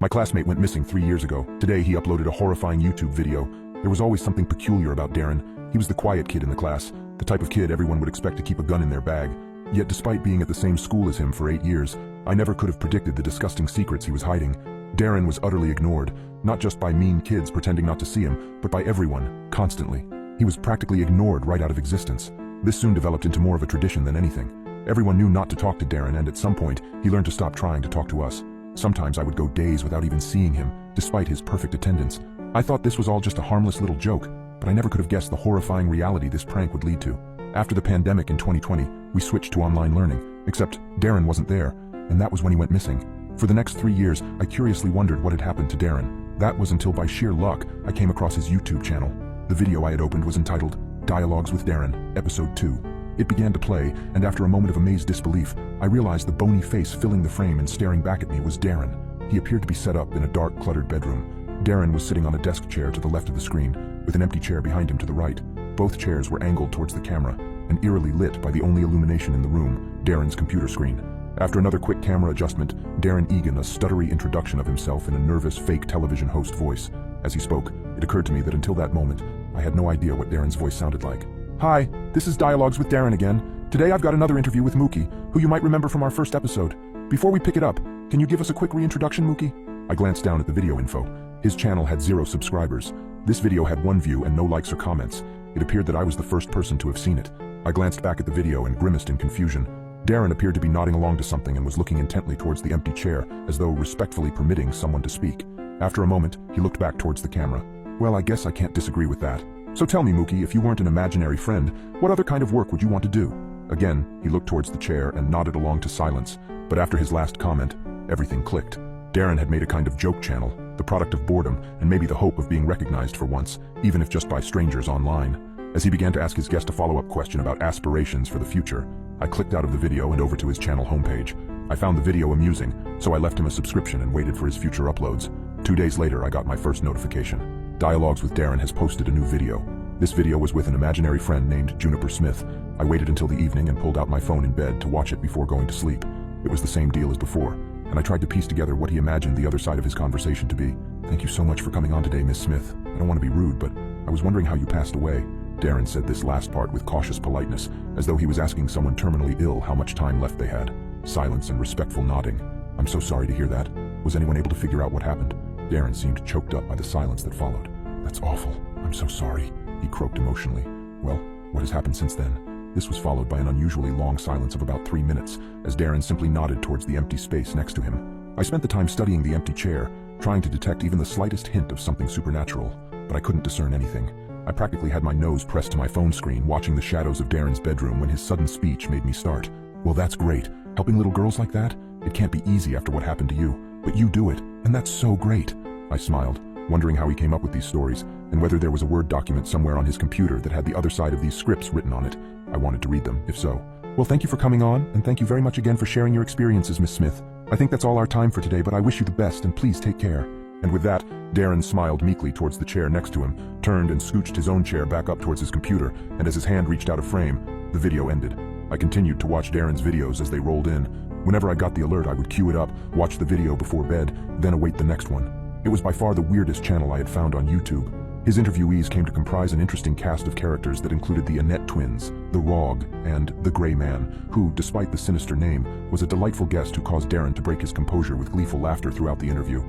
My classmate went missing 3 years ago. Today he uploaded a horrifying YouTube video. There was always something peculiar about Darren. He was the quiet kid in the class, the type of kid everyone would expect to keep a gun in their bag. Yet despite being at the same school as him for 8 years, I never could have predicted the disgusting secrets he was hiding. Darren was utterly ignored, not just by mean kids pretending not to see him, but by everyone, constantly. He was practically ignored right out of existence. This soon developed into more of a tradition than anything. Everyone knew not to talk to Darren, and at some point, he learned to stop trying to talk to us. Sometimes I would go days without even seeing him, despite his perfect attendance. I thought this was all just a harmless little joke, but I never could have guessed the horrifying reality this prank would lead to. After the pandemic in 2020, we switched to online learning, except Darren wasn't there, and that was when he went missing. For the next 3 years, I curiously wondered what had happened to Darren. That was until by sheer luck, I came across his YouTube channel. The video I had opened was entitled, Dialogues with Darren, Episode 2. It began to play, and after a moment of amazed disbelief, I realized the bony face filling the frame and staring back at me was Darren. He appeared to be set up in a dark, cluttered bedroom. Darren was sitting on a desk chair to the left of the screen, with an empty chair behind him to the right. Both chairs were angled towards the camera, and eerily lit by the only illumination in the room, Darren's computer screen. After another quick camera adjustment, Darren egan a stuttery introduction of himself in a nervous, fake television host voice. As he spoke, it occurred to me that until that moment, I had no idea what Darren's voice sounded like. Hi, this is Dialogues with Darren again. Today I've got another interview with Mookie, who you might remember from our first episode. Before we pick it up, can you give us a quick reintroduction, Mookie? I glanced down at the video info. His channel had 0 subscribers. This video had 1 view and no likes or comments. It appeared that I was the first person to have seen it. I glanced back at the video and grimaced in confusion. Darren appeared to be nodding along to something and was looking intently towards the empty chair, as though respectfully permitting someone to speak. After a moment, he looked back towards the camera. Well, I guess I can't disagree with that. So tell me, Mookie, if you weren't an imaginary friend, what other kind of work would you want to do? Again, he looked towards the chair and nodded along to silence. But after his last comment, everything clicked. Darren had made a kind of joke channel, the product of boredom and maybe the hope of being recognized for once, even if just by strangers online. As he began to ask his guest a follow-up question about aspirations for the future, I clicked out of the video and over to his channel homepage. I found the video amusing, so I left him a subscription and waited for his future uploads. 2 days later, I got my first notification. Dialogues with Darren has posted a new video. This video was with an imaginary friend named Juniper Smith. I waited until the evening and pulled out my phone in bed to watch it before going to sleep. It was the same deal as before, and I tried to piece together what he imagined the other side of his conversation to be. Thank you so much for coming on today, Miss Smith. I don't want to be rude, but I was wondering how you passed away. Darren said this last part with cautious politeness, as though he was asking someone terminally ill how much time left they had. Silence and respectful nodding. I'm so sorry to hear that. Was anyone able to figure out what happened? Darren seemed choked up by the silence that followed. That's awful. I'm so sorry, he croaked emotionally. Well, what has happened since then? This was followed by an unusually long silence of about 3 minutes, as Darren simply nodded towards the empty space next to him. I spent the time studying the empty chair, trying to detect even the slightest hint of something supernatural, but I couldn't discern anything. I practically had my nose pressed to my phone screen, watching the shadows of Darren's bedroom when his sudden speech made me start. Well, that's great. Helping little girls like that? It can't be easy after what happened to you, but you do it, and that's so great. I smiled, wondering how he came up with these stories, and whether there was a Word document somewhere on his computer that had the other side of these scripts written on it. I wanted to read them, if so. Well, thank you for coming on, and thank you very much again for sharing your experiences, Miss Smith. I think that's all our time for today, but I wish you the best, and please take care. And with that, Darren smiled meekly towards the chair next to him, turned and scooched his own chair back up towards his computer, and as his hand reached out of frame, the video ended. I continued to watch Darren's videos as they rolled in. Whenever I got the alert, I would queue it up, watch the video before bed, then await the next one. It was by far the weirdest channel I had found on YouTube. His interviewees came to comprise an interesting cast of characters that included the Annette twins, the Rog, and the Gray Man, who, despite the sinister name, was a delightful guest who caused Darren to break his composure with gleeful laughter throughout the interview.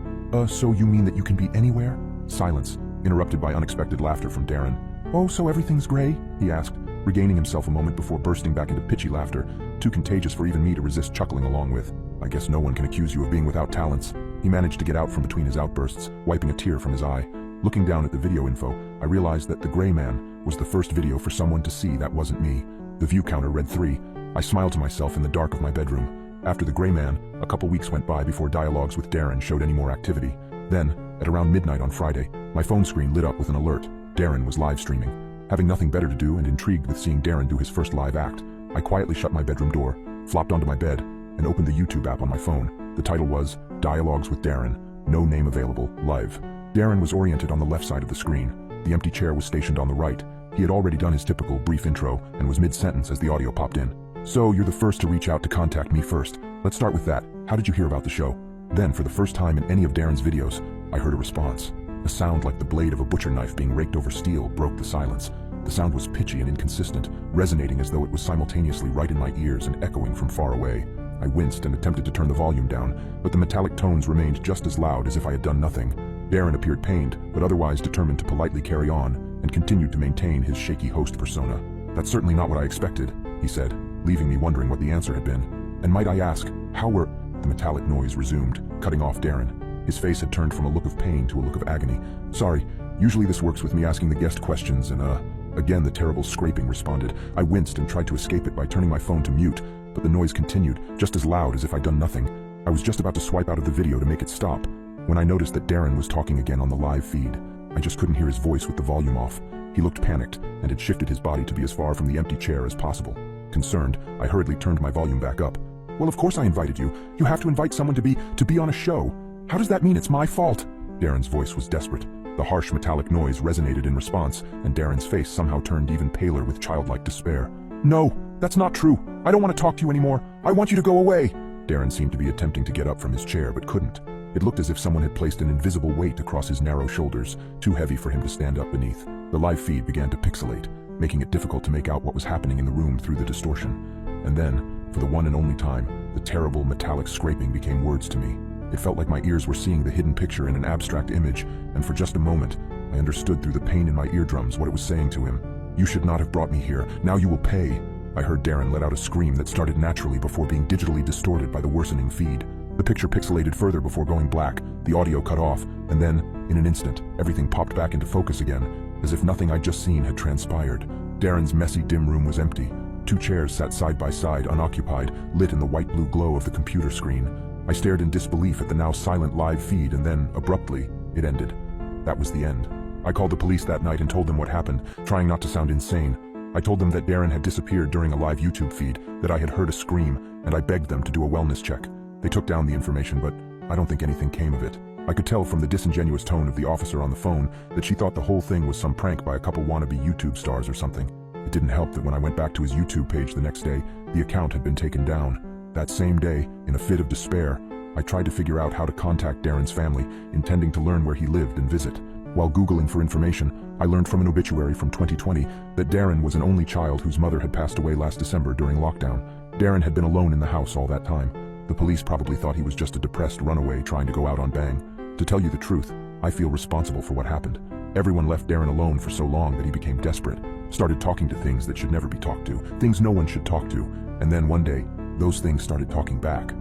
So you mean that you can be anywhere? Silence, interrupted by unexpected laughter from Darren. Oh, so everything's gray? He asked, regaining himself a moment before bursting back into pitchy laughter, too contagious for even me to resist chuckling along with. I guess no one can accuse you of being without talents. He managed to get out from between his outbursts, wiping a tear from his eye. Looking down at the video info, I realized that the Gray Man was the first video for someone to see that wasn't me. The view counter read 3. I smiled to myself in the dark of my bedroom. After the Gray Man, a couple weeks went by before Dialogues with Darren showed any more activity. Then, at around midnight on Friday, my phone screen lit up with an alert. Darren was live streaming. Having nothing better to do and intrigued with seeing Darren do his first live act, I quietly shut my bedroom door, flopped onto my bed, and opened the YouTube app on my phone. The title was Dialogues with Darren, No Name Available, Live. Darren was oriented on the left side of the screen. The empty chair was stationed on the right. He had already done his typical brief intro and was mid-sentence as the audio popped in. So, you're the first to reach out to contact me first. Let's start with that. How did you hear about the show? Then, for the first time in any of Darren's videos, I heard a response. A sound like the blade of a butcher knife being raked over steel broke the silence. The sound was pitchy and inconsistent, resonating as though it was simultaneously right in my ears and echoing from far away. I winced and attempted to turn the volume down, but the metallic tones remained just as loud as if I had done nothing. Darren appeared pained, but otherwise determined to politely carry on, and continued to maintain his shaky host persona. "That's certainly not what I expected," he said, leaving me wondering what the answer had been. "And might I ask, how were—" The metallic noise resumed, cutting off Darren. His face had turned from a look of pain to a look of agony. "Sorry, usually this works with me asking the guest questions and, Again the terrible scraping responded. I winced and tried to escape it by turning my phone to mute, but the noise continued, just as loud as if I'd done nothing. I was just about to swipe out of the video to make it stop, when I noticed that Darren was talking again on the live feed. I just couldn't hear his voice with the volume off. He looked panicked, and had shifted his body to be as far from the empty chair as possible. Concerned, I hurriedly turned my volume back up. "Well, of course I invited you. You have to invite someone to be on a show. How does that mean it's my fault?" Darren's voice was desperate. The harsh metallic noise resonated in response, and Darren's face somehow turned even paler with childlike despair. "No, that's not true. I don't want to talk to you anymore. I want you to go away." Darren seemed to be attempting to get up from his chair, but couldn't. It looked as if someone had placed an invisible weight across his narrow shoulders, too heavy for him to stand up beneath. The live feed began to pixelate, making it difficult to make out what was happening in the room through the distortion. And then, for the one and only time, the terrible metallic scraping became words to me. It felt like my ears were seeing the hidden picture in an abstract image, and for just a moment, I understood through the pain in my eardrums what it was saying to him. "You should not have brought me here. Now you will pay." I heard Darren let out a scream that started naturally before being digitally distorted by the worsening feed. The picture pixelated further before going black, the audio cut off, and then, in an instant, everything popped back into focus again, as if nothing I'd just seen had transpired. Darren's messy, dim room was empty. 2 chairs sat side by side, unoccupied, lit in the white-blue glow of the computer screen. I stared in disbelief at the now silent live feed, and then, abruptly, it ended. That was the end. I called the police that night and told them what happened, trying not to sound insane. I told them that Darren had disappeared during a live YouTube feed, that I had heard a scream, and I begged them to do a wellness check. They took down the information, but I don't think anything came of it. I could tell from the disingenuous tone of the officer on the phone that she thought the whole thing was some prank by a couple wannabe YouTube stars or something. It didn't help that when I went back to his YouTube page the next day, the account had been taken down. That same day, in a fit of despair, I tried to figure out how to contact Darren's family, intending to learn where he lived and visit. While Googling for information, I learned from an obituary from 2020 that Darren was an only child whose mother had passed away last December during lockdown. Darren had been alone in the house all that time. The police probably thought he was just a depressed runaway trying to go out on bang. To tell you the truth, I feel responsible for what happened. Everyone left Darren alone for so long that he became desperate, started talking to things that should never be talked to, things no one should talk to, and then one day, those things started talking back.